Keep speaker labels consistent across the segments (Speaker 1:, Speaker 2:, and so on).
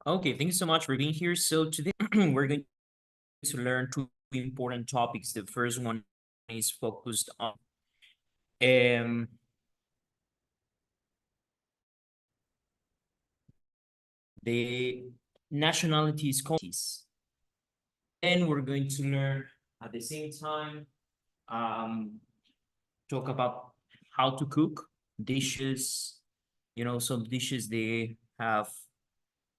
Speaker 1: Okay, thank you so much for being here. So today we're going to learn two important topics. The first one is focused on um the nationalities, countries. Then we're going to learn at the same time talk about how to cook dishes. Some dishes they have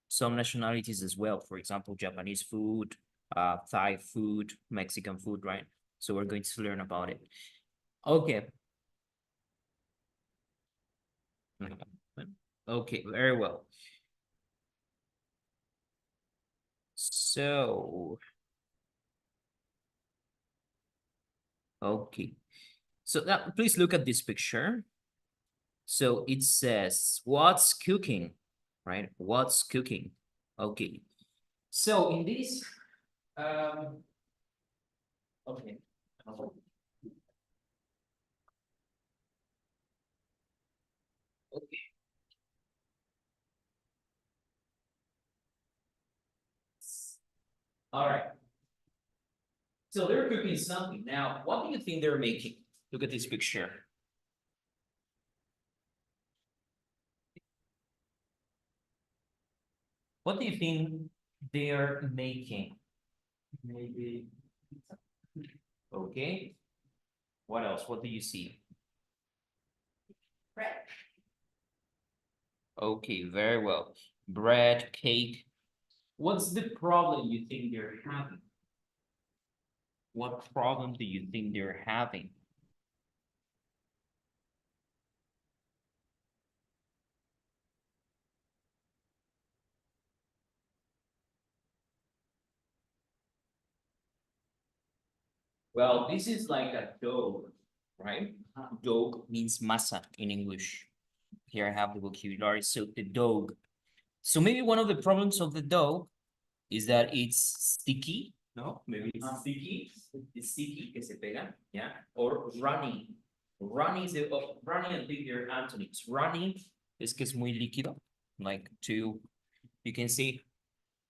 Speaker 1: some nationalities as well. For example, Japanese food, Thai food, Mexican food, right? So we're going to learn about it. Okay. Okay, very well. So, okay. So now please look at this picture. So it says, what's cooking, right? What's cooking? Okay. So in this, okay. Okay. All right. So they're cooking something. Now, what do you think they're making? Look at this picture. What do you think they are making? Maybe. Okay. What else? What do you see?
Speaker 2: Bread.
Speaker 1: Okay, very well. Bread, cake. What's the problem you think they're having? What problem do you think they're having? Well, this is like a dough, right? Dough means masa in English. Here I have the vocabulary. So the dough. So maybe one of the problems of the dough is that it's sticky. No, maybe it's sticky. It's sticky, que se pega, yeah. Or runny. Runny is runny and big there, antonyms. Runny es que es muy líquido, like to, you can see,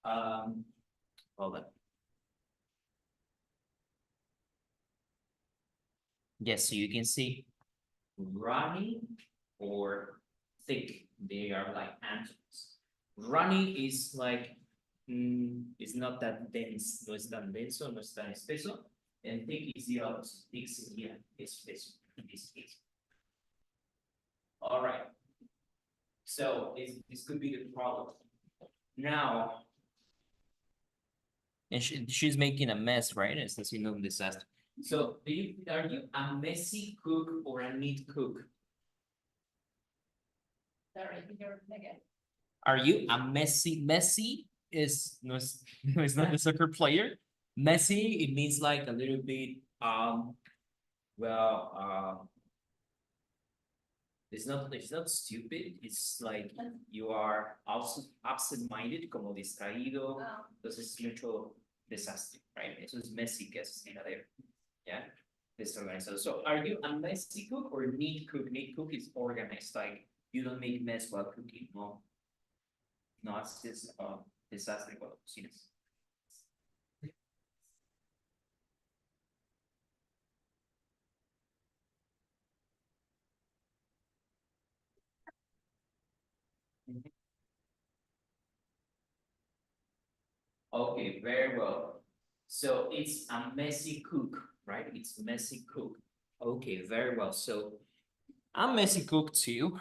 Speaker 1: hold on. Yes, so you can see runny or thick. They are like antonyms. Runny is like, it's not that dense, no es tan denso, no es tan espeso. And thick is the opposite. Thick sería espeso in this case. All right. So this could be the problem. Now, and she's making a mess, right? It's a single disaster. So, are you a messy cook or a neat cook?
Speaker 2: Sorry, you're again.
Speaker 1: Are you a messy is no, no, it's not a soccer player. Messy, it means like a little bit well it's not stupid, it's like you are also absent-minded, como distraído. Entonces es mucho desastre, right? Eso es messy, que es tiradero. Yeah. Disorganized. So are you a messy cook or neat cook? Neat cook is organized, like you don't make mess while cooking. No. No, it's just desastre cuando cocinas. Okay, very well. So it's a messy cook, right? It's messy cook. Okay, very well. So I'm messy cook too.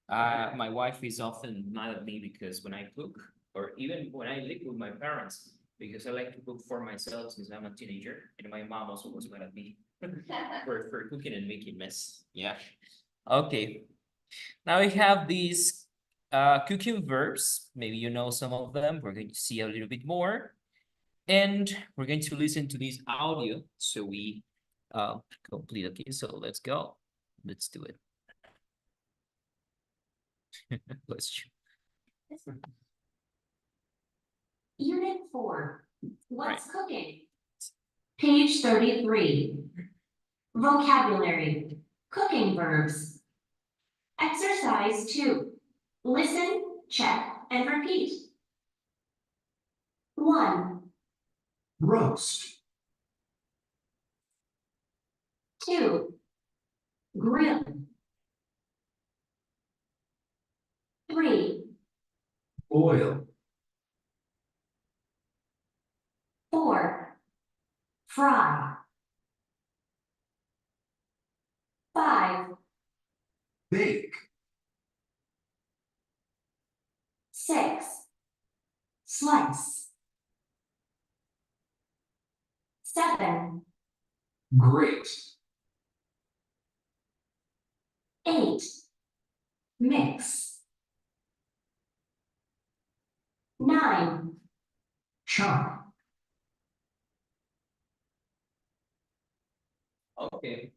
Speaker 1: My wife is often mad at me because when I cook, or even when I live with my parents, because I like to cook for myself since I'm a teenager, and my mom also was mad at me for cooking and making mess. Yeah. Okay. Now we have these cooking verbs. Maybe you know some of them. We're going to see a little bit more. And we're going to listen to this audio so we complete. Okay, so let's go. Let's do it. Let's.
Speaker 2: Unit 4. What's cooking? Page 33. Vocabulary. Cooking verbs. Exercise 2. Listen, check, and repeat. 1,
Speaker 3: roast,
Speaker 2: 2, grill. 3,
Speaker 3: boil,
Speaker 2: 4, fry. 5,
Speaker 3: bake,
Speaker 2: 6, slice. 7,
Speaker 3: grate,
Speaker 2: 8, mix. 9,
Speaker 3: chop,
Speaker 1: Okay.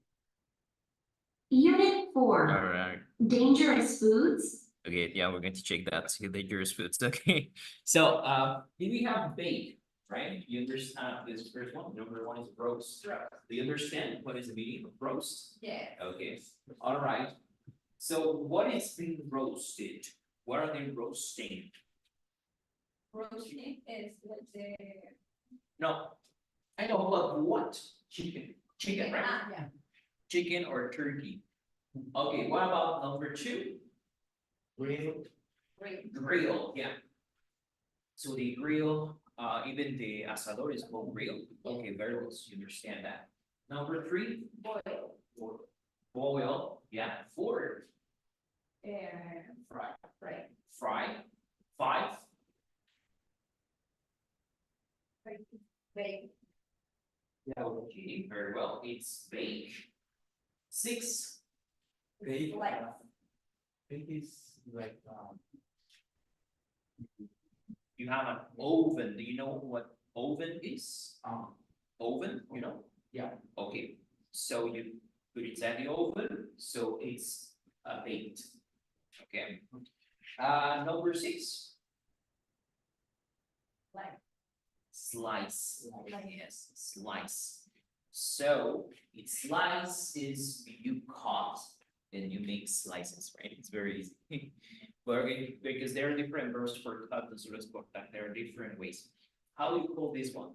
Speaker 2: Unit 4,
Speaker 1: Alright.
Speaker 2: dangerous foods.
Speaker 1: Okay, yeah, we're going to check that. See the jurisprudence. Okay. So, here we have bake, right? You understand this first one. Number one is roast. Do you understand what is the meaning of roast?
Speaker 2: Yeah.
Speaker 1: Okay, all right. So what is being roasted? What are they roasting?
Speaker 2: Roasting is with the.
Speaker 1: No, I know, but what? Chicken, right?
Speaker 2: Yeah.
Speaker 1: Chicken or turkey? Okay, what about number two? Grill. Grill, yeah. So the grill, even the asador is called grill. Okay, very well, so you understand that. Number three?
Speaker 2: Boil.
Speaker 1: Boil, yeah. Four?
Speaker 2: Fry. Fry.
Speaker 1: Fry. Five?
Speaker 2: Bake.
Speaker 1: Yeah. Okay, very well, it's bake. Six?
Speaker 3: bake,
Speaker 2: Like.
Speaker 3: bake is like,
Speaker 1: You have an oven, do you know what oven is? Oven, you know?
Speaker 3: yeah,
Speaker 1: Okay, so you put it in the oven, so it's baked. Okay. Number six,
Speaker 2: Like.
Speaker 1: slice.
Speaker 2: Like.
Speaker 1: Yes, slice. So it's slices, you cut, and you make slices, right? It's very easy. But because there are different verbs for cut as well as cortar, there are different ways. How do you call this one?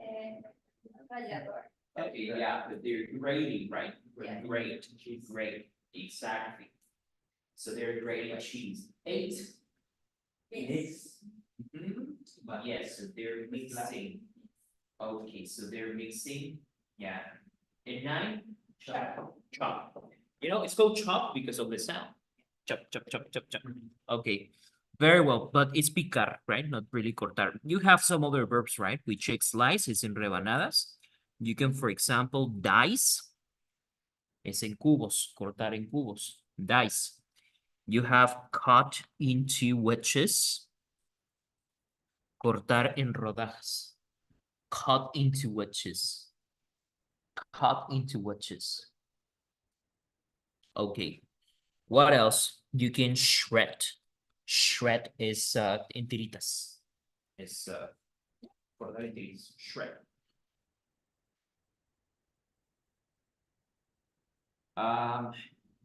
Speaker 2: Rallador.
Speaker 1: Okay, yeah, but they're grating, right?
Speaker 2: Yeah.
Speaker 1: Grate, grate, exactly. So they're grating cheese. Eight.
Speaker 2: Mix.
Speaker 1: But yes, so they're mixing. Okay, so they're mixing, yeah. And nine?
Speaker 2: Chop.
Speaker 1: Chop. You know, it's called chop because of the sound. Chop, chop, chop, chop, chop. Okay, very well, but it's picar, right? Not really cortar. You have some other verbs, right? We check slice, it's in rebanadas. You can, for example, dice. Es en cubos, cortar en cubos. Dice. You have cut into wedges. Cortar en rodajas. Cut into wedges. Cut into wedges. Okay. What else? You can shred. Shred is en tiritas. Es cortar en tiritas. Shred.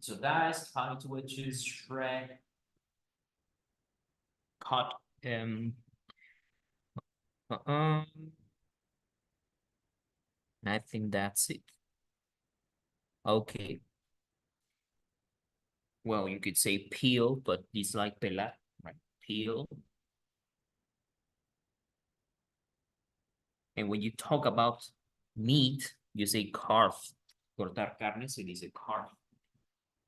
Speaker 1: So that's cut into wedges, shred. Cut I think that's it. Okay. Well, you could say peel, but it's like pelar, right? Peel. And when you talk about meat, you say carve. Cortar carne se dice carve.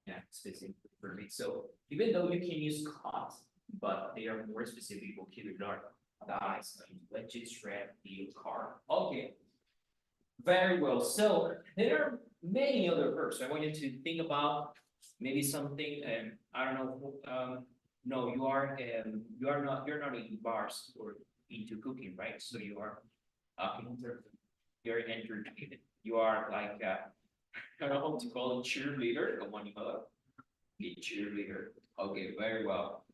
Speaker 1: Yeah, specific for meat. So even though you can use cut, but they are more specific vocabulary. Dice, wedges, shred, peel, carve. Okay. Very well. So there are many other verbs. I want you to think about maybe something, I don't know, no, you're not in bars or into cooking, right? So you are, you're entertained. You are like, I don't know how to call it, cheerleader, the one you call it, a cheerleader. Okay, very well.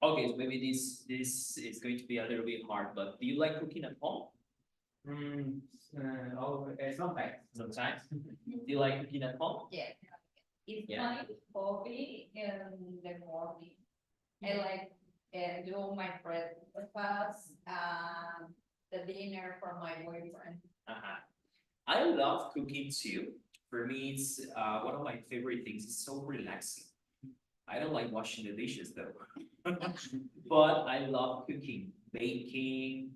Speaker 1: Okay, so maybe this is going to be a little bit hard, but do you like cooking at home?
Speaker 3: Sometimes.
Speaker 1: Sometimes. Do you like cooking at home?
Speaker 2: Yeah. It's
Speaker 1: Yeah.
Speaker 2: my hobby in the morning. I like and do my breakfast, the dinner for my boyfriend.
Speaker 1: Uh-huh. I love cooking too. For me, it's one of my favorite things. It's so relaxing. I don't like washing the dishes though. But I love cooking, baking,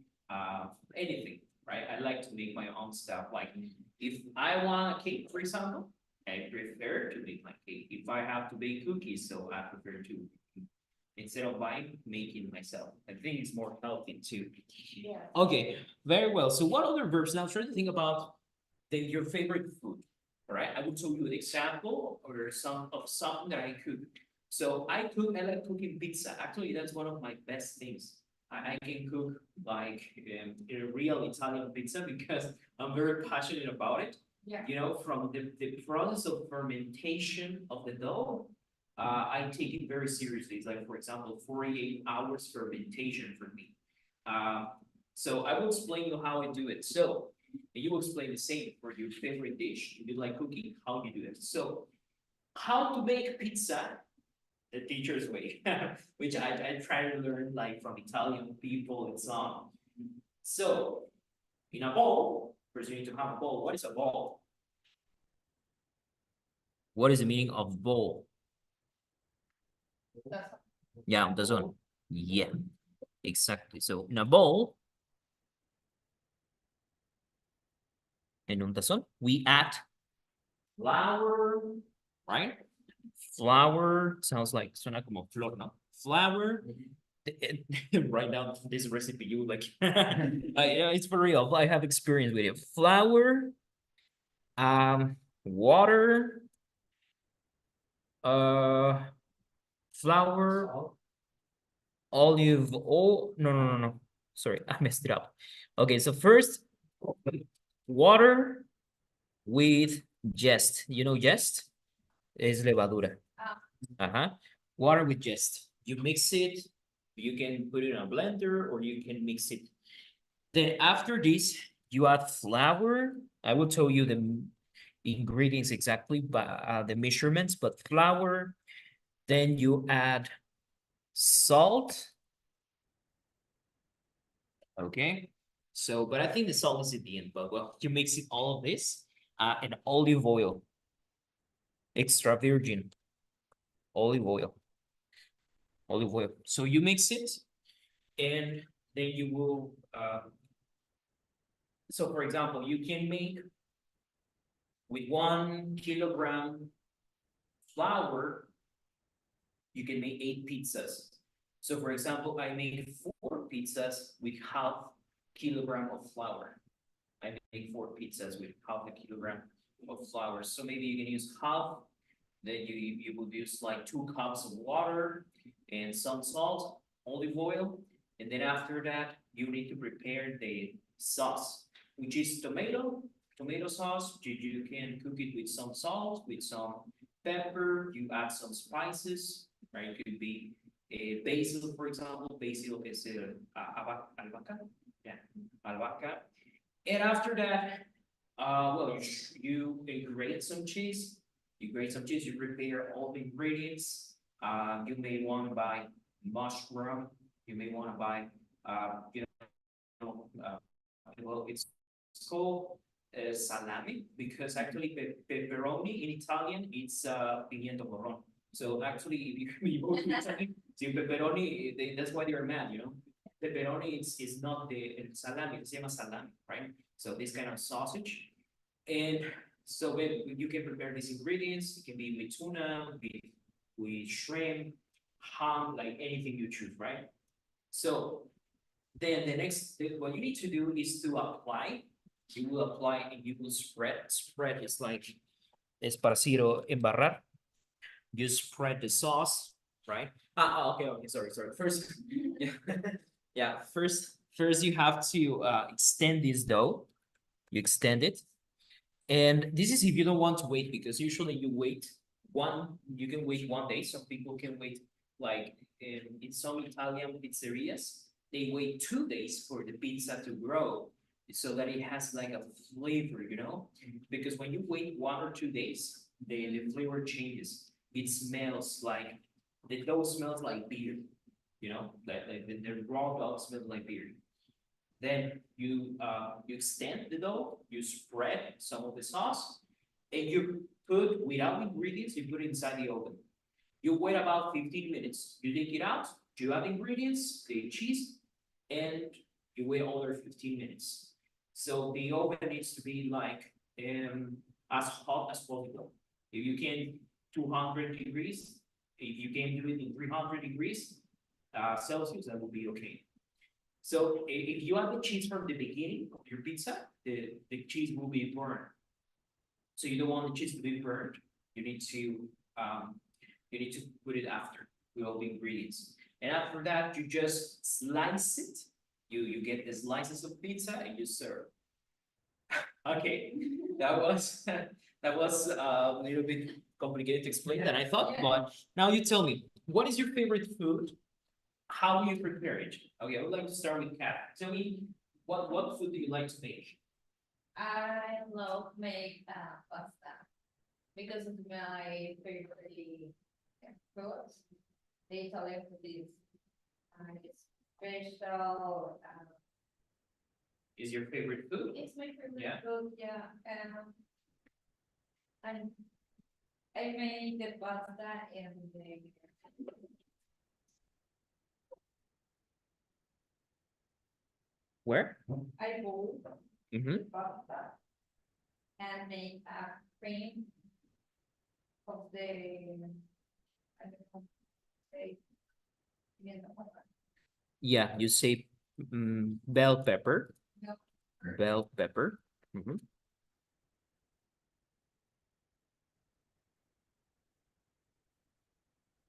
Speaker 1: anything, right? I like to make my own stuff. Like if I want a cake, for example, I prefer to make my cake. If I have to bake cookies, so I prefer to instead of buying, making myself. I think it's more healthy too.
Speaker 2: Yeah.
Speaker 1: Okay, very well. So what other verbs? Now try to think about your favorite food. All right, I will tell you an example or something that I cook. So I like cooking pizza. Actually, that's one of my best things. I can cook like a real Italian pizza because I'm very passionate about it.
Speaker 2: Yeah.
Speaker 1: You know, from the process of fermentation of the dough, I take it very seriously. It's like, for example, 48 hours fermentation for me. So I will explain you how I do it. So you will explain the same for your favorite dish. If you like cooking, how you do it. So how to make pizza the teacher's way, which I try to learn like from Italian people and so on. So in a bowl, first you need to have a bowl. What is a bowl? What is the meaning of bowl?
Speaker 2: That's
Speaker 1: Yeah, that's one. Yeah, exactly. So in a bowl, en un tazón, we add flour, right? Flour sounds like suena como flor, ¿no? Flour. Write down this recipe. You would like, yeah, it's for real. I have experience with it. Flour, water, uh, flour, olive oil. No. Sorry, I messed it up. Okay, so first, water with yeast. You know yeast? Es levadura. Uh-huh. Water with yeast. You mix it. You can put it in a blender or you can mix it. Then after this, you add flour. I will tell you the ingredients exactly, but the measurements, but flour. Then you add salt. Okay. So, but I think the salt is at the end, but well, you mix it all of this, and olive oil, extra virgin olive oil. Olive oil. So you mix it and then you will, so for example, you can make with 1 kilogram flour, you can make 8 pizzas. So for example, I make 4 pizzas with half kilogram of flour. I make 4 pizzas with half a kilogram of flour. So maybe you can use half, then you would use like 2 cups of water and some salt, olive oil, and then after that, you need to prepare the sauce, which is tomato sauce. You can cook it with some salt, with some pepper, you add some spices, right? It could be a basil, for example, basil is albahaca, yeah, albahaca. And after that, well, you grate some cheese, you prepare all the ingredients. You may want to buy mushroom, you may want to buy, you know, well, it's called salami because actually pepperoni in Italian it's pimiento morron. So actually, if you go to Italy, see pepperoni, that's why they're mad, you know. Pepperoni is not the salami, it's llama salami, right? So this kind of sausage, and so when you can prepare these ingredients, it can be with tuna, with shrimp, ham, like anything you choose, right? So then what you need to do is to apply. You will apply and you will spread. Spread is like esparcir o embarrar. You spread the sauce, right? Okay, sorry. First, yeah, first you have to extend this dough. You extend it. And this is if you don't want to wait, because usually you can wait 1 day. Some people can wait like in some Italian pizzerias, they wait 2 days for the pizza to grow so that it has like a flavor, you know? Because when you wait 1 or 2 days, the flavor changes. It smells like, the dough smells like beer. you know, like the raw dough smells like beer. Then you extend the dough, you spread some of the sauce, and you put without ingredients, you put it inside the oven. You wait about 15 minutes. You take it out, you add ingredients, the cheese, and you wait another 15 minutes. So the oven needs to be like as hot as possible. If you can 200 degrees, if you can do it in 300 degrees Celsius, that will be okay. So if you add the cheese from the beginning of your pizza, the cheese will be burned. So you don't want the cheese to be burned. You need to put it after with all the ingredients. And after that, you just slice it. You get the slices of pizza and you serve. Okay, that was that was a little bit complicated to explain than I thought, but now you tell me, what is your favorite food? How do you prepare it? Okay, I would like to start with Kat. Tell me, what food do you like to make?
Speaker 2: I love make pasta because of my favorite food. The Italian food is special.
Speaker 1: Is your favorite food?
Speaker 2: It's my favorite
Speaker 1: Yeah.
Speaker 2: food, yeah. And I made the pasta and
Speaker 1: Where?
Speaker 2: I boil
Speaker 1: Mm-hmm.
Speaker 2: the pasta and make a cream of the, I don't know, say, you know,
Speaker 1: Yeah, you say bell pepper.
Speaker 2: Yep.
Speaker 1: Bell pepper. Mm-hmm.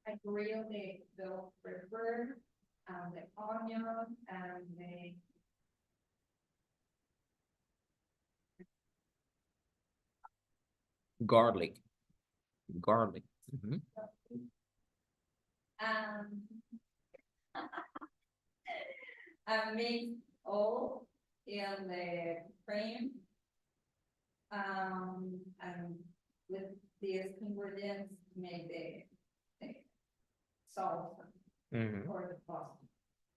Speaker 2: I grill the bell pepper and the onion and the
Speaker 1: Garlic. Garlic. Mm-hmm.
Speaker 2: um. I mix all in the cream. And with these ingredients, make the sauce
Speaker 1: Mm-hmm.
Speaker 2: for the pasta.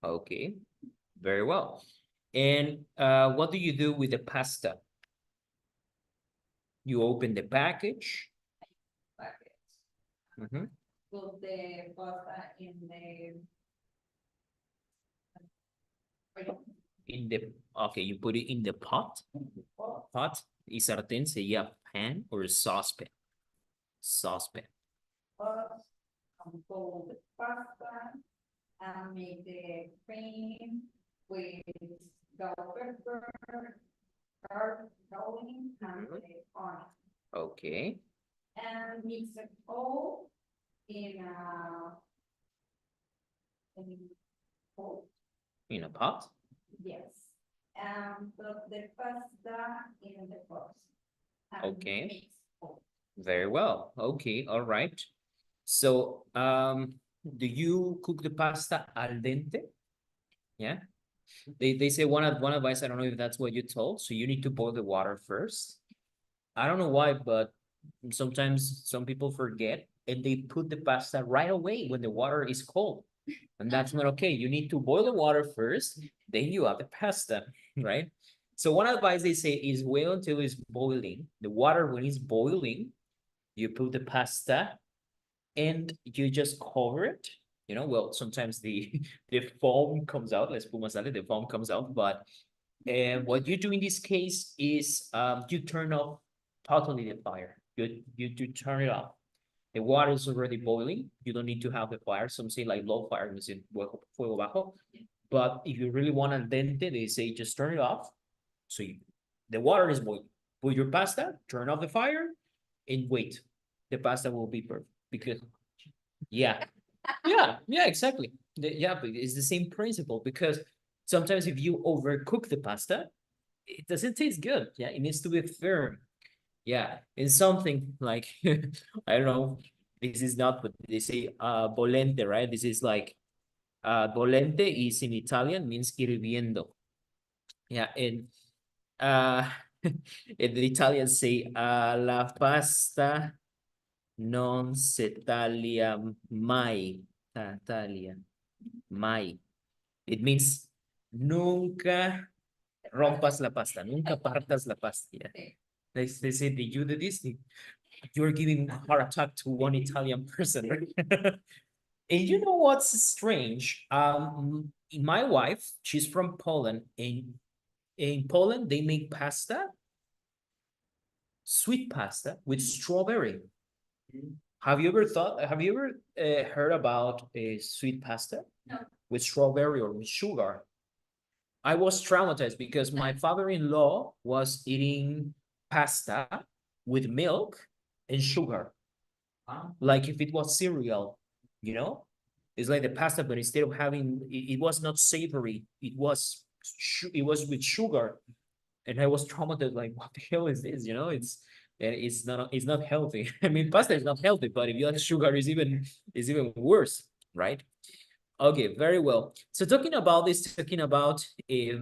Speaker 1: Okay, very well. And what do you do with the pasta? You open the package.
Speaker 2: Bucket.
Speaker 1: Mm-hmm.
Speaker 2: Put the pasta in the.
Speaker 1: Okay, you put it in the pot. Pot. Y sartén sería pan or saucepan. Saucepan.
Speaker 2: Pot, fold the pasta and make the cream with bell pepper, garlic, and the onion.
Speaker 1: Okay.
Speaker 2: And mix it all in bowl.
Speaker 1: In a pot.
Speaker 2: Yes. And put the pasta in the pot. and
Speaker 1: Okay.
Speaker 2: mix all.
Speaker 1: Very well. Okay, all right. So, do you cook the pasta al dente? Yeah. They say one advice, I don't know if that's what you told, so you need to boil the water first. I don't know why, but sometimes some people forget and they put the pasta right away when the water is cold. And that's not okay. You need to boil the water first, then you add the pasta, right? So one advice they say is wait until it's boiling. The water, when it's boiling, you put the pasta and you just cover it. You know, well, sometimes the the foam comes out, let's put masala, the foam comes out, but what you do in this case is you turn off totally the fire. You turn it off. The water is already boiling. You don't need to have the fire. Some say like low fire, you say fuego bajo. But if you really want al dente, they say just turn it off. So the water is boiling. Put your pasta, turn off the fire, and wait. The pasta will be perfect because yeah, yeah, exactly. Yeah, but it's the same principle because sometimes if you overcook the pasta, it doesn't taste good. Yeah, it needs to be firm. Yeah, in something like I don't know. This is not what they say. Bolente, right? This is like bolente is in Italian means hirviendo. Yeah, and uh, in the Italians say la pasta non se taglia mai. Taglia. Mai. It means nunca rompas la pasta, nunca partas la pasta. Yeah. They say that you did this, you're giving a heart attack to one Italian person, right? And you know what's strange? My wife, she's from Poland, and in Poland they make pasta, sweet pasta with strawberry. Have you ever heard about a sweet pasta?
Speaker 2: No.
Speaker 1: With strawberry or with sugar? I was traumatized because my father-in-law was eating pasta with milk and sugar, like if it was cereal, you know? It's like the pasta, but instead of having, it was not savory, it was with sugar. And I was traumatized, like, what the hell is this? You know, it's not healthy. I mean, pasta is not healthy, but if you add sugar, is even worse, right? Okay, very well. So talking about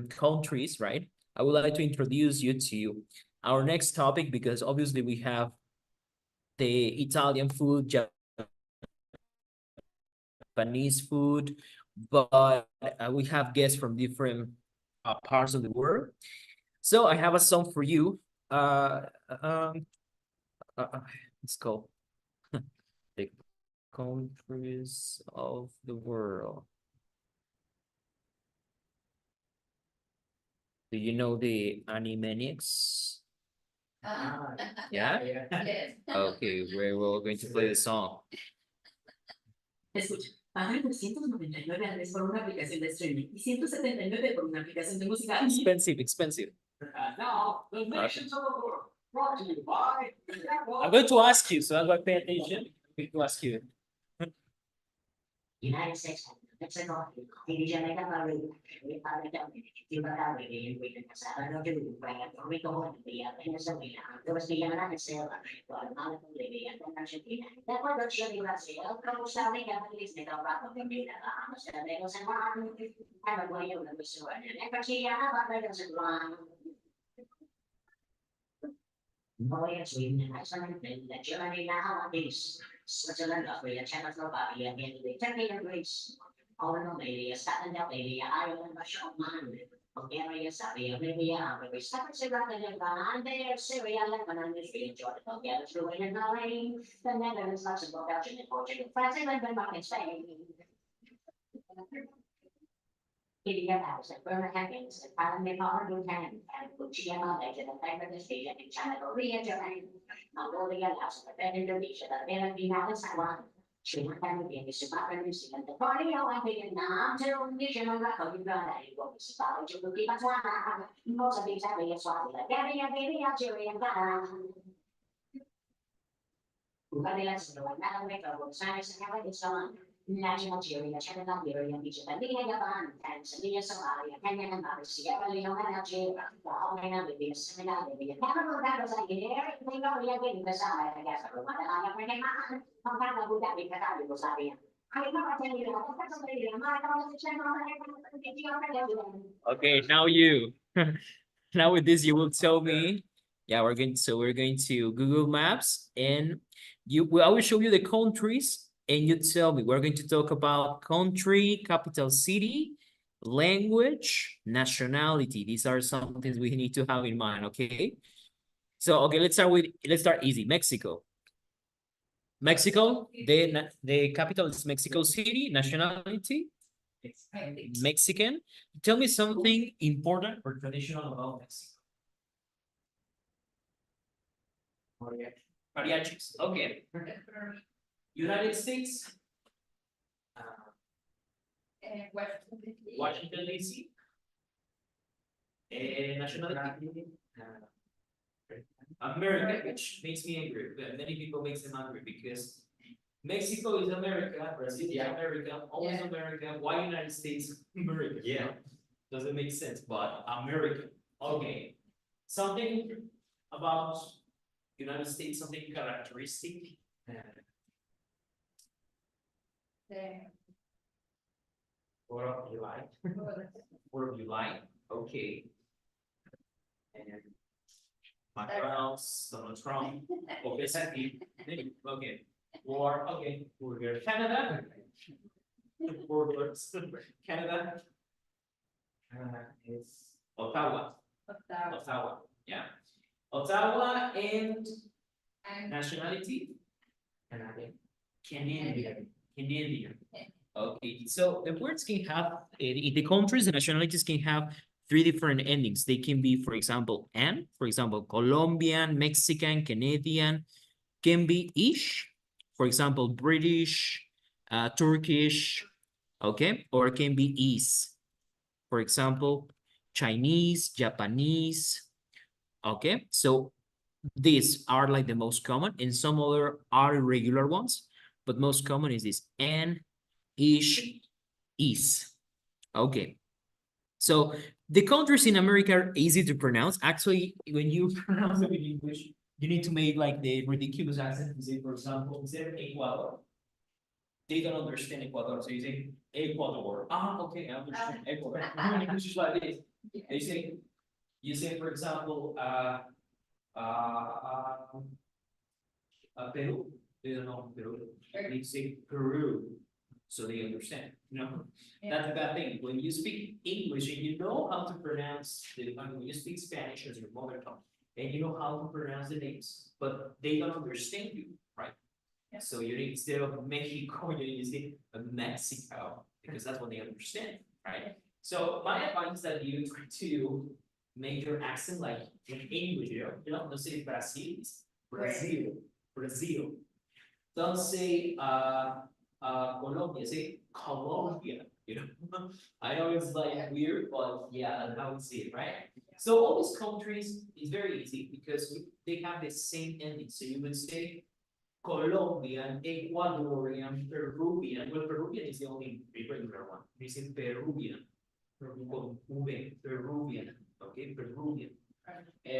Speaker 1: countries, right? I would like to introduce you to our next topic because obviously we have the Italian food, Japanese food, but we have guests from different parts of the world. So I have a song for you. Um, let's go. The countries of the world. Do you know the Animaniacs? Yeah?
Speaker 2: Yes.
Speaker 1: Okay, we're going to play the song.
Speaker 4: Escucha, paga 999 al mes por una aplicación de streaming y 179 por una aplicación de música.
Speaker 1: Expensive, expensive.
Speaker 3: Now, the nations of the world, brought to you by.
Speaker 1: I'm going to ask you, so I'm going to pay attention. I'm going to ask you.
Speaker 4: United States, Mexico, hindi siya may kapalit. May para kami, di ba kami, yung wait na sa ano, yung Puerto Rico, the Venezuela, there was the United States, Guatemala, Bolivia, and Argentina. That was the Chile, Brazil, como sabe que a Feliz de Cabo Verde, a Costa Rica, San Juan, Paraguay, and Venezuela, and Ecuador, Barbados, and Guam. Norway, Sweden, Iceland, Finland, Germany, now this. Switzerland, Austria, Czechoslovakia, Italy, Turkey, and Greece. Poland, Romania, Scotland, Albania, Ireland, Russia, Oman, Bulgaria, Serbia, Libya, Hungary, Cyprus, Iraq, Iran, there, Syria, Lebanon, Israel, Jordan, Bulgaria, Slovenia, and Norway, the Netherlands, Luxembourg, Belgium, and Portugal, France, England, Denmark, and Spain. India House and Birmingham, and Parliament, Bhutan, and Fujian, Malaysia, and Bangladesh, Asia, and China, Korea, Japan, Mongolia, Laos, and Indonesia, the Philippines, Taiwan, Sri Lanka, and Sumatra, New Zealand, the party of India, Nam, Indonesia, Morocco, Uganda, Uganda, Djibouti, Botswana, Mozambique, Zambia, Swaziland, Gambia, Algeria, and Ghana. Uganda, Singapore, Malawi, Science, and Helen, and so on. National Nigeria, China, Liberia, Egypt, Libya, Japan, Tanzania, Somalia, Kenya, and Mali, Sierra Leone, Algeria, Bahrain, Libya, Senegal, Libya, Cameroon, that was like there, they go, yeah, getting the side, I guess, Rwanda, I bring it on, I'm kind of good at it, I was like, I know I tell you, that's a lady, I'm not going to check on it,
Speaker 1: Okay, now you. Now with this, you will tell me. Yeah, we're going to Google Maps and I will show you the countries and you tell me. We're going to talk about country, capital city, language, nationality. These are some things we need to have in mind, okay? So, okay, let's start easy. Mexico. Mexico, the capital is Mexico City, nationality, Mexican. Tell me something important or traditional about Mexico. Mariachis, okay. United States, Washington DC. Nationality, America, which makes me angry. Many people makes them angry because Mexico is America, Brazil is America, always
Speaker 2: Yeah.
Speaker 1: America. Why United States America? Yeah, doesn't make sense, but America. Okay, something about United States, something characteristic. What of you like? What of you like? Okay. And McDonald's, Donald Trump, obesity. Okay. War. Okay. We're here. Canada. Four words. Canada. Is Ottawa. Ottawa, yeah. Ottawa and
Speaker 2: And
Speaker 1: nationality? Canadian. Canadian. Okay, so the words can have, in the countries, the nationalities can have three different endings. They can be, for example, and, for example, Colombian, Mexican, Canadian, can be ish, for example, British, Turkish, okay, or it can be is, for example, Chinese, Japanese, okay, so these are like the most common, and some other are irregular ones, but most common is this and, ish, is. Okay. So the countries in America are easy to pronounce. Actually, when you pronounce them in English, you need to make like the ridiculous accent. You say, for example, instead of Ecuador, they don't understand Ecuador. So you say Ecuador. Ah, okay, I understand Ecuador. In English is like this. You say, for example, Peru. They don't know Peru. They say Peru. So they understand, you know? That's a bad thing. When you speak English and you know how to pronounce when you speak Spanish as your mother tongue, and you know how to pronounce the names, but they don't understand you, right? So you need, instead of Mexico, you need to say Mexico, because that's what they understand, right? So my advice is that you try to make your accent like in English, don't say Brazil, it's Brazil, Brazil. Don't say Colombia, say Colombia, I know it's like weird, but yeah, that's how we see it, right? So all these countries is very easy because they have the same ending. So you would say Colombian, Ecuadorian, Peruvian. Well, Peruvian is the only irregular one. You say Peruvian, con V, Peruvian, okay, Peruvian.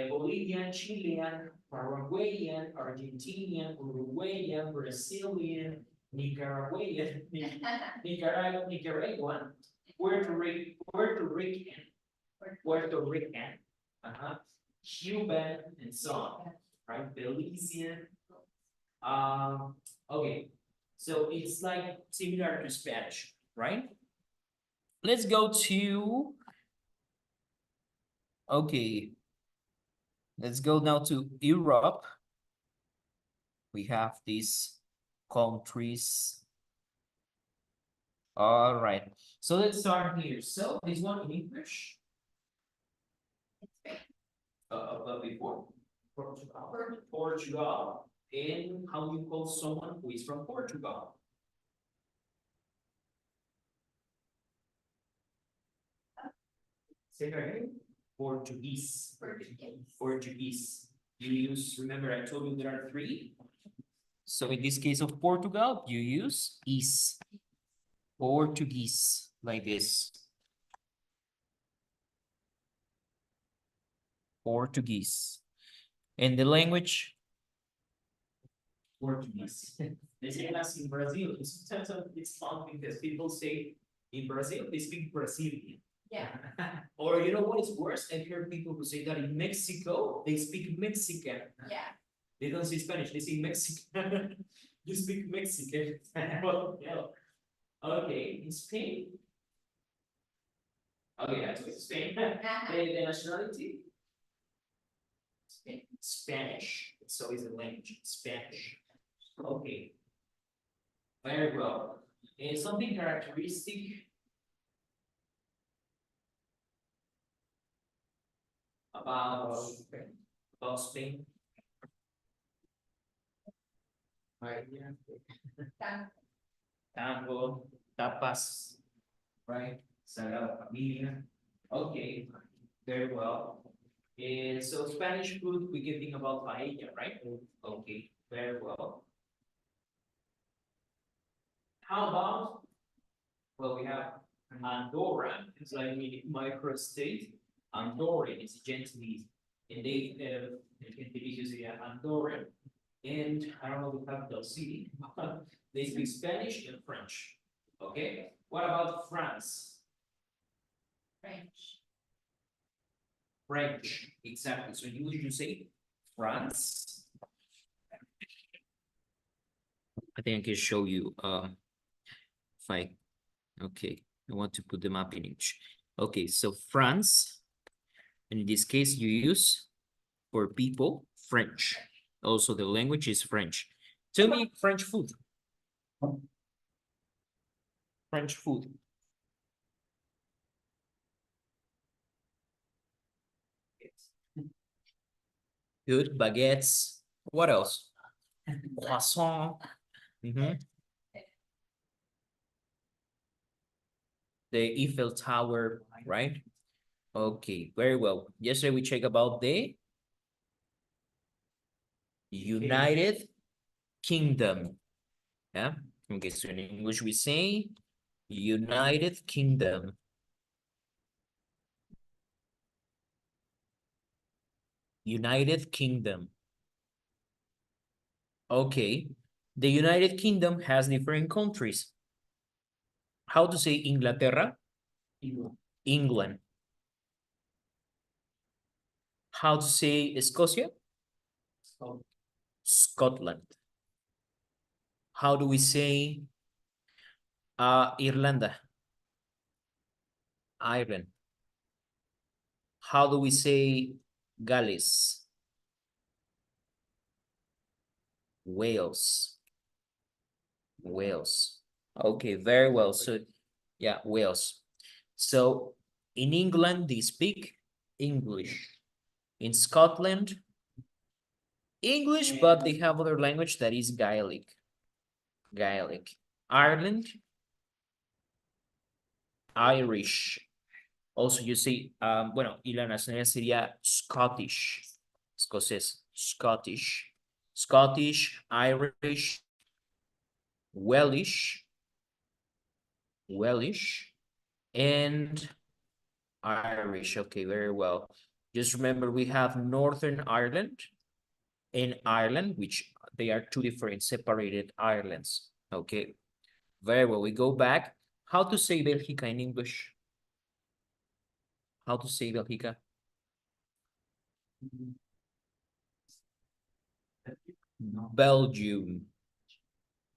Speaker 1: Bolivian, Chilean, Paraguayan, Argentinian, Uruguayan, Brazilian, Nicaraguayan, Nicaraguan, Puerto Rican, Cuban, and so on, right? Belizean. Okay, so it's like similar to Spanish, right? Let's go to, okay. Let's go now to Europe. We have these countries. All right, so let's start here. So this one in English. But before Portugal, and how you call someone who is from Portugal? Say that again. Portuguese. Portuguese. You use, remember I told you there are three. So in this case of Portugal, you use is. Portuguese, like this. Portuguese. And the language? Portuguese. They say that's in Brazil. Sometimes it's fun because people say in Brazil, they speak Brazilian.
Speaker 2: Yeah.
Speaker 1: Or you know what is worse? I've heard people who say that in Mexico, they speak Mexican.
Speaker 2: Yeah.
Speaker 1: They don't say Spanish, they say Mexican. You speak Mexican. Well, yeah. Okay, in Spain. Okay, that's what Spain. The nationality? Spanish. So is the language, Spanish. Okay. Very well. And something characteristic about Spain. Right, yeah. Tango, tapas, right? Sagrada Familia. Okay, very well. And so Spanish food, we can think about paella, right? Okay, very well. How about, well, we have Andorra, it's like a microstate. Andorran is Gentilese, and they use Andorran. And I don't know the capital city, but they speak Spanish and French. Okay, what about France?
Speaker 2: French.
Speaker 1: French, exactly. So in English you say France. I think I can show you if I Okay, I want to put the map in each. Okay, so France, and in this case, you use for people French. Also, the language is French. Tell me French food. French food. Good, baguettes. What else? Croissant. Mhm. The Eiffel Tower, right? Okay, very well. Yesterday we checked about the United Kingdom. Yeah. Okay, so in English we say United Kingdom. United Kingdom. Okay. The United Kingdom has different countries. How to say Inglaterra? England. How to say Scotia? Scotland. How do we say Irlanda? Ireland. How do we say Gales? Wales. Wales. Okay, very well. So, yeah, Wales. So, in England, they speak English. In Scotland, English, but they have other language that is Gaelic. Gaelic. Ireland, Irish. Also, you see, bueno, y la nacionalidad sería Scottish. Escocés, Scottish. Scottish, Irish, Welsh, and Irish. Okay, very well. Just remember we have Northern Ireland and Ireland, which they are two different separated islands. Okay, very well. We go back. How to say Belgica in English? How to say Belgica? Belgium.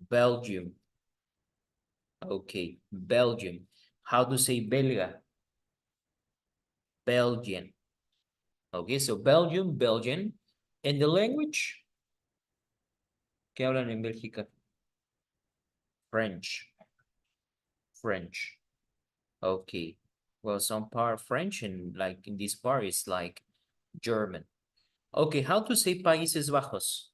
Speaker 1: Belgium. Okay, Belgium. How to say Belga? Belgian. Okay, so Belgium, Belgian. And the language? ¿Qué hablan en Bélgica? French. French. Okay. Well, some part French and like in this part is like German. Okay, how to say Países Bajos?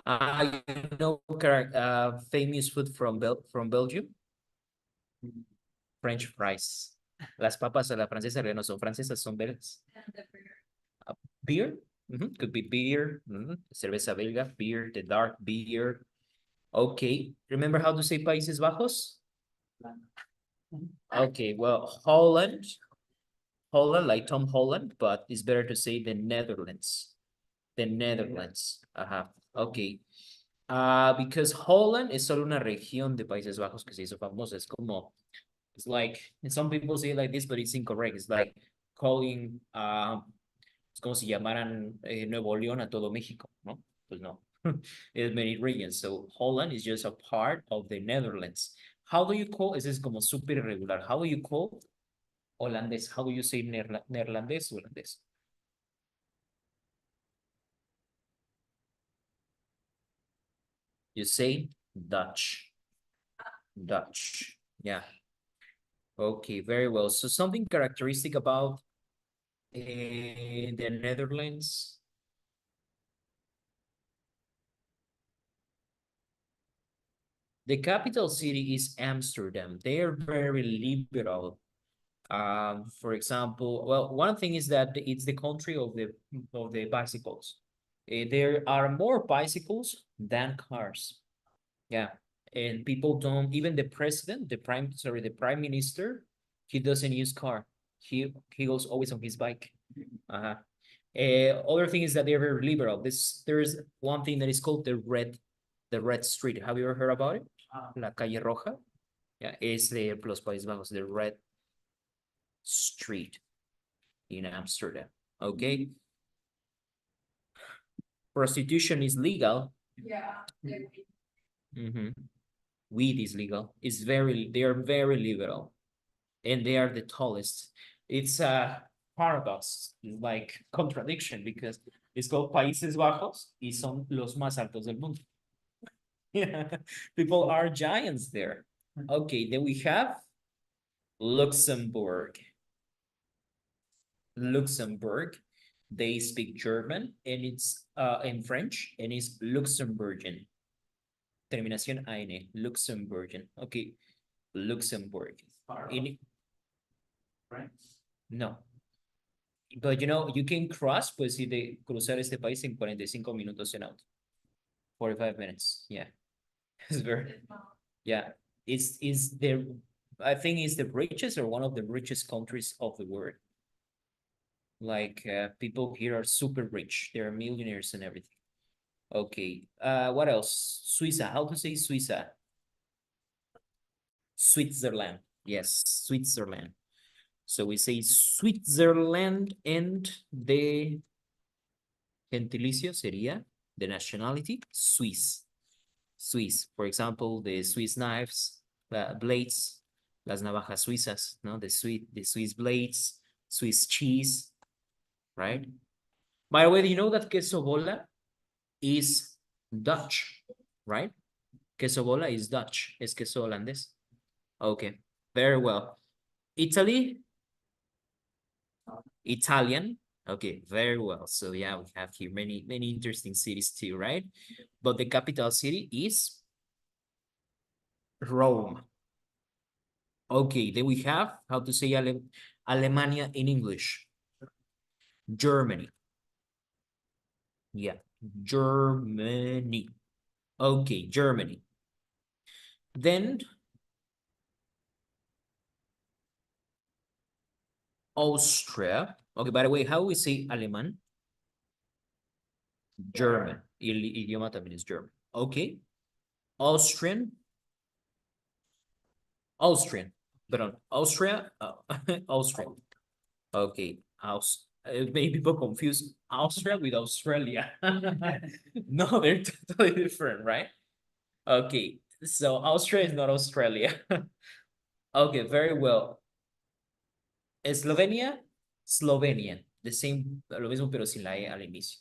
Speaker 1: You know, famous food from Belgium? French fries. Las papas a la francesa no son francesas, son belgas. Beer? Could be beer. Cerveza belga, beer, the dark beer. Okay, remember how to say Países Bajos? Okay, well, Holland, like Tom Holland, but it's better to say the Netherlands. The Netherlands. Okay. Because Holland es solo una región de Países Bajos que se hizo famosa. Es como, it's like, and some people say it like this, but it's incorrect. It's like calling, es como si llamaran Nuevo León a todo México, ¿no? Pues no. There's many regions. So Holland is just a part of the Netherlands. How do you call, this is como super irregular. How do you call holandés? How do you say neerlandés, holandés? You say Dutch. Dutch. Yeah. Okay, very well. So something characteristic about the Netherlands. The capital city is Amsterdam. They are very liberal. For example, well, one thing is that it's the country of the bicycles. There are more bicycles than cars. Yeah, and people don't, even the president, the prime minister, he doesn't use car. He goes always on his bike. Other thing is that they're very liberal. There's one thing that is called the red street. Have you ever heard about it? La calle roja. Yeah, it's the Los Países Bajos, the red street in Amsterdam. Okay. Prostitution is legal.
Speaker 2: Yeah.
Speaker 1: Mhm. Weed is legal. They are very liberal. And they are the tallest. It's a paradox, like contradiction, because it's called Países Bajos y son los más altos del mundo. Yeah, people are giants there. Okay, then we have Luxembourg. Luxembourg, they speak German and it's in French and it's Luxembourgian. Terminación AN, Luxembourgian. Okay, Luxembourg. In, no. But you know, you can cross, pues, y de cruzar este país en 45 minutos en auto. 45 minutes, yeah. It's very, yeah. It's the, I think it's the richest or one of the richest countries of the world. Like, people here are super rich. They're millionaires and everything. Okay, what else? Suiza, how to say Suiza? Switzerland, yes, Switzerland. So we say Switzerland and the gentilicio sería the nationality Swiss. Swiss, for example, the Swiss knives, blades, las navajas suizas, no, the Swiss blades, Swiss cheese, right? By the way, do you know that queso bola is Dutch, right? Queso bola is Dutch, es queso holandés. Okay, very well. Italy, Italian. Okay, very well. So yeah, we have here many interesting cities too, right? But the capital city is Rome. Okay, then we have how to say Alemania in English. Germany. Yeah, Germany. Okay, Germany. Then Austria. Okay, by the way, how we say Alemán? German. El idioma también es German. Okay. Austrian. Austrian. Perdón. Austria. Austrian. Okay. Many people confuse Austria with Australia. No, they're totally different, right? Okay. So Austria is not Australia. Okay, very well. Slovenia, Slovenian. The same, lo mismo, pero sin la E al inicio.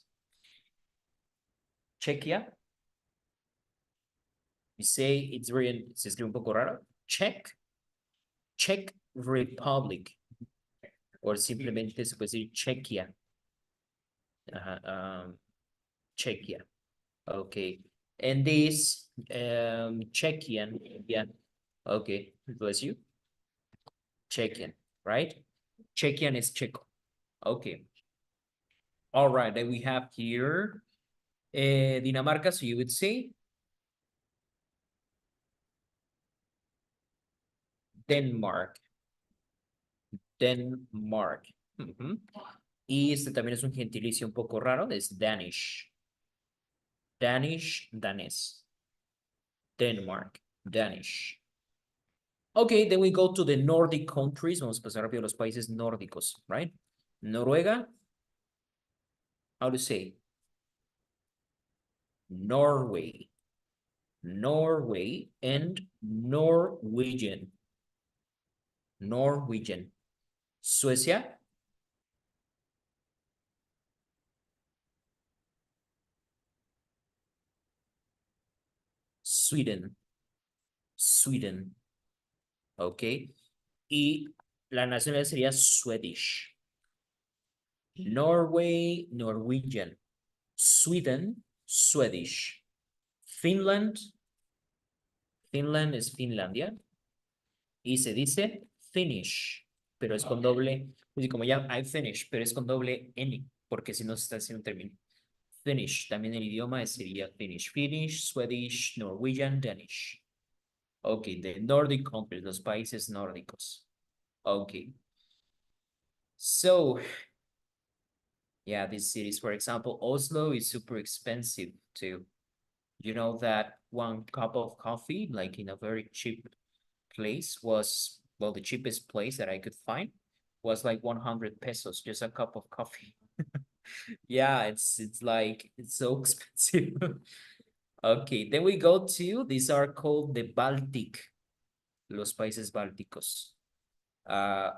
Speaker 1: Czechia. You say it's very, se escribe un poco raro. Czech Republic. O simplemente se puede decir Czechia. Czechia. Okay. And this Czechian, yeah. Okay, bless you. Czechian, right? Czechian is Checo. Okay. All right, then we have here Dinamarca, so you would say Denmark. Denmark. Y este también es un gentilicio un poco raro, es Danish. Danish, danés. Denmark, Danish. Okay, then we go to the Nordic countries. Vamos a pasar rápido a los países nórdicos, right? Noruega. How to say? Norway. Norway and Norwegian. Norwegian. Suecia. Sweden. Sweden. Ok. Y la nacionalidad sería Swedish. Norway, Norwegian. Sweden, Swedish. Finland. Finland es Finlandia. Y se dice Finnish, pero es con doble, pues como ya I finish, pero es con doble N, porque si no se está haciendo un término. Finnish, también el idioma sería Finnish. Finnish, Swedish, Norwegian, Danish. Okay, the Nordic countries, los países nórdicos. Okay. So, yeah, these cities, for example, Oslo is super expensive too. You know that one cup of coffee, like in a very cheap place was, well, the cheapest place that I could find was like 100 pesos, just a cup of coffee. Yeah, it's like it's so expensive. Okay, then we go to these are called the Baltic, los países bálticos.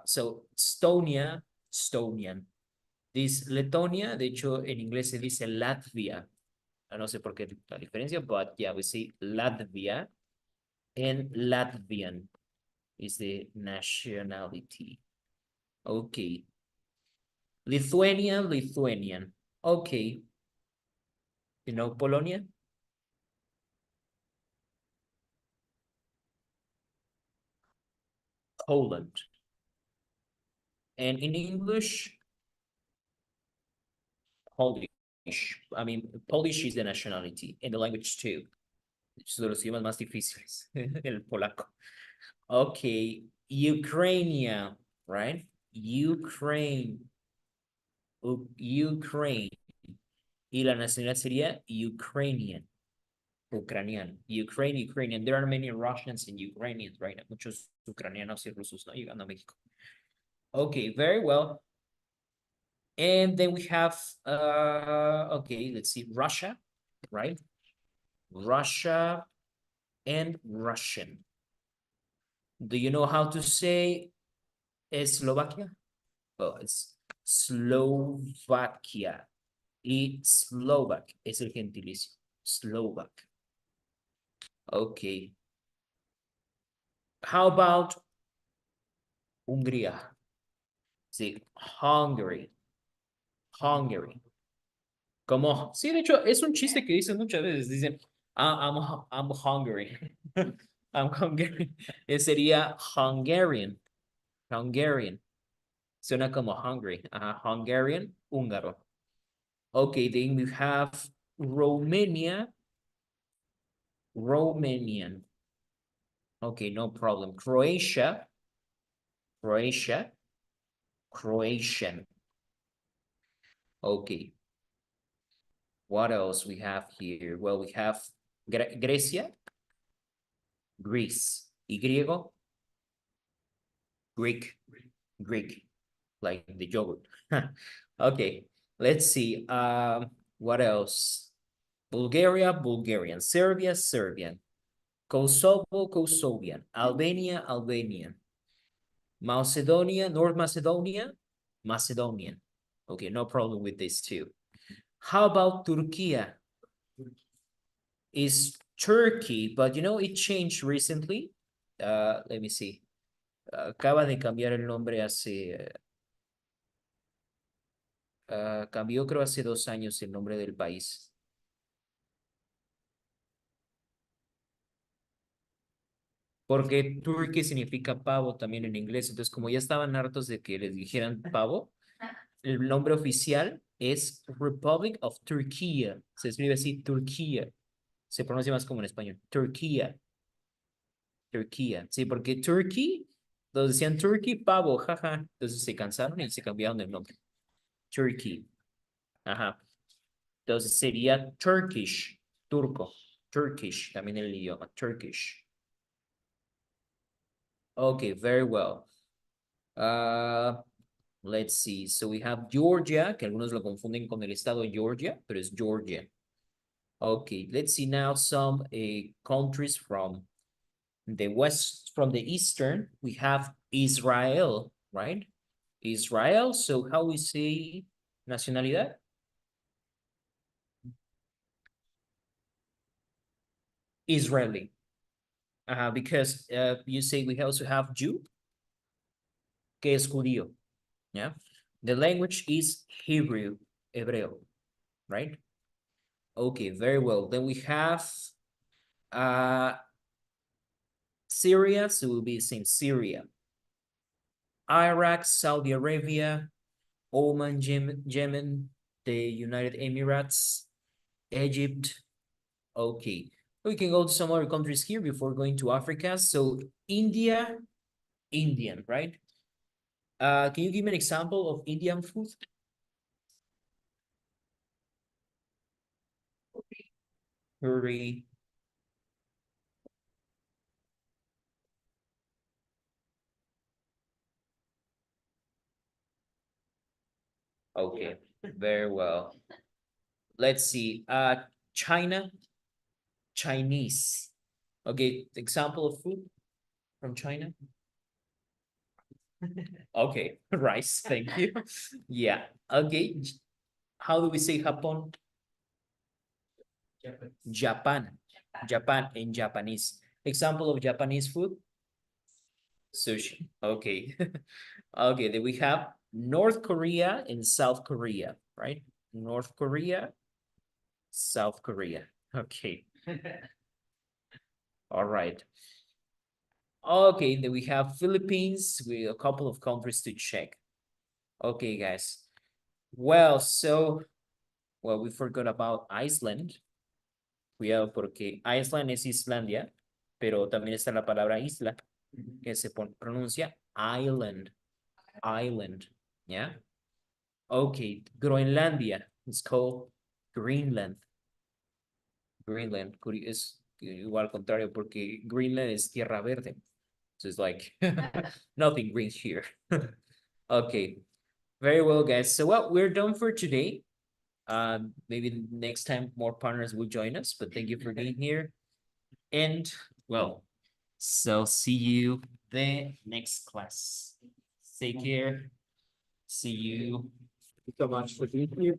Speaker 1: So Estonia, Estonian. This Letonia, de hecho, en inglés se dice Latvia. No sé por qué la diferencia, but yeah, we say Latvia and Latvian is the nationality. Okay. Lithuania, Lithuanian. Okay. You know Polonia? Poland. And in English, Polish. I mean, Polish is the nationality and the language too. Es de los idiomas más difíciles, el polaco. Okay, Ukrainian, right? Ukraine. Ukraine. Y la nacionalidad sería Ukrainian. Ucraniano. Ukraine, Ukrainian. There are many Russians and Ukrainians, right? Muchos ucranianos y rusos, ¿no? Llegando a México. Okay, very well. And then we have, okay, let's see, Russia, right? Russia and Russian. Do you know how to say Slovakia? Oh, it's Slovakia. Y Slovak es el gentilicio. Slovak. Okay. How about Hungría? Sí, Hungary. Hungary. Como, sí, de hecho, es un chiste que dicen muchas veces. Dicen, I'm hungry. I'm hungry. Sería Hungarian. Hungarian. Suena como hungry. Hungarian, húngaro. Okay, then we have Romania. Romanian. Okay, no problem. Croatia. Croatia. Croatian. Okay. What else we have here? Well, we have Grecia. Greece. Y griego. Greek. Greek. Like the yogurt. Okay. Let's see. What else? Bulgaria, Bulgarian. Serbia, Serbian. Kosovo, Kosovian. Albania, Albanian. Macedonia, North Macedonia, Macedonian. Okay, no problem with this too. How about Turkey? Is Turkey, but you know, it changed recently. Let me see. Acaba de cambiar el nombre hace, cambió creo hace 2 años el nombre del país. Porque turkey significa pavo también en inglés. Entonces, como ya estaban hartos de que les dijeran pavo, el nombre oficial es Republic of Turkey. Se escribe así, Turquía. Se pronuncia más como en español. Turquía. Turquía. Sí, porque Turkey, los decían Turkey, pavo, jaja. Entonces se cansaron y se cambiaron el nombre. Turkey. Ajá. Entonces sería Turkish, turco. Turkish, también el idioma, Turkish. Okay, very well. Let's see. So we have Georgia, que algunos lo confunden con el estado de Georgia, pero es Georgia. Okay, let's see now some countries from the west, from the eastern. We have Israel, right? Israel. So how we say nacionalidad? Israeli. Because you say we also have Jew, que es judío. Yeah. The language is Hebrew, hebreo, right? Okay, very well. Then we have Syria, so it will be the same Syria. Iraq, Saudi Arabia, Oman, Yemen, the United Emirates, Egypt. Okay, we can go to some other countries here before going to Africa. So India, Indian, right? Can you give me an example of Indian food? Curry. Okay. Very well. Let's see, China, Chinese. Okay, example of food from China. Okay, rice, thank you. Yeah, okay. How do we say Japan? Japan, Japan in Japanese. Example of Japanese food? Sushi, okay. Okay, then we have North Korea and South Korea, right? North Korea, South Korea, okay. All right. Okay, then we have Philippines, with a couple of countries to check. Okay, guys. Well, we forgot about Iceland. Cuidado porque Iceland es Islandia, pero también está la palabra isla, que se pronuncia island, island, ¿ya? Okay, Groenlandia is called Greenland. Greenland es igual al contrario porque Greenland es tierra verde. So it's like nothing green here. Okay, very well, guys. So well, we're done for today. Maybe next time more partners will join us, but thank you for being here. And well, so see you the next class. Take care. See you.
Speaker 3: Thank you so much for being here.